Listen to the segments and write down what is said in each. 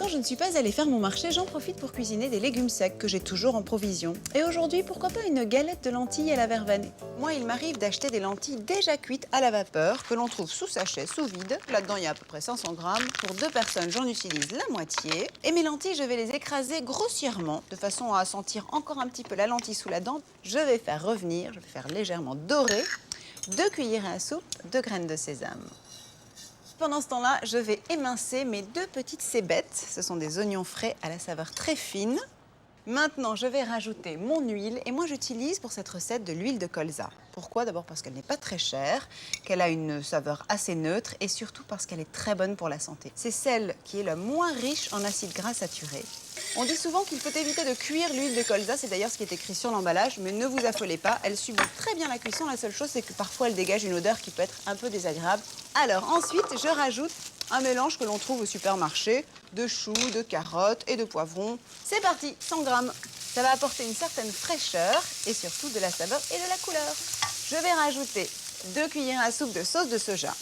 Quand je ne suis pas allée faire mon marché, j'en profite pour cuisiner des légumes secs que j'ai toujours en provision. Et aujourd'hui, pourquoi pas une galette de lentilles à la verveine? Moi, il m'arrive d'acheter des lentilles déjà cuites à la vapeur, que l'on trouve sous sachet, sous vide. Là-dedans, il y a à peu près 500 grammes. Pour 2 personnes, j'en utilise la moitié. Et mes lentilles, je vais les écraser grossièrement, de façon à sentir encore un petit peu la lentille sous la dent. Je vais faire légèrement dorer 2 cuillères à soupe de graines de sésame. Pendant ce temps-là, je vais émincer mes 2 petites cébettes. Ce sont des oignons frais à la saveur très fine. Maintenant, je vais rajouter mon huile et moi j'utilise pour cette recette de l'huile de colza. Pourquoi? D'abord parce qu'elle n'est pas très chère, qu'elle a une saveur assez neutre et surtout parce qu'elle est très bonne pour la santé. C'est celle qui est la moins riche en acides gras saturés. On dit souvent qu'il faut éviter de cuire l'huile de colza, c'est d'ailleurs ce qui est écrit sur l'emballage, mais ne vous affolez pas, elle subit très bien la cuisson. La seule chose, c'est que parfois elle dégage une odeur qui peut être un peu désagréable. Alors ensuite, je rajoute un mélange que l'on trouve au supermarché de choux, de carottes et de poivrons. C'est parti, 100 grammes. Ça va apporter une certaine fraîcheur et surtout de la saveur et de la couleur. Je vais rajouter 2 cuillères à soupe de sauce de soja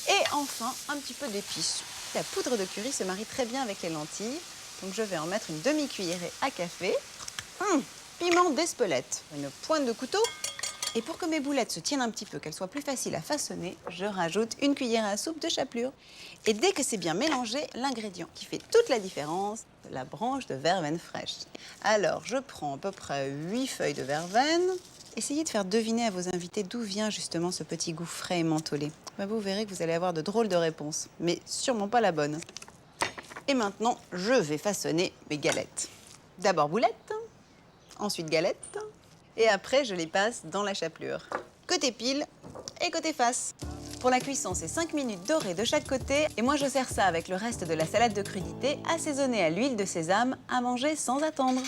et enfin un petit peu d'épices. La poudre de curry se marie très bien avec les lentilles, donc je vais en mettre une demi-cuillerée à café. Piment d'Espelette, une pointe de couteau. Et pour que mes boulettes se tiennent un petit peu, qu'elles soient plus faciles à façonner, je rajoute une cuillère à soupe de chapelure. Et dès que c'est bien mélangé, l'ingrédient qui fait toute la différence, la branche de verveine fraîche. Alors, je prends à peu près 8 feuilles de verveine. Essayez de faire deviner à vos invités d'où vient justement ce petit goût frais et mentholé. Vous verrez que vous allez avoir de drôles de réponses, mais sûrement pas la bonne. Et maintenant, je vais façonner mes galettes. D'abord boulettes, ensuite galettes. Et après, je les passe dans la chapelure. Côté pile et côté face. Pour la cuisson, c'est 5 minutes dorées de chaque côté. Et moi, je sers ça avec le reste de la salade de crudités, assaisonnée à l'huile de sésame, à manger sans attendre.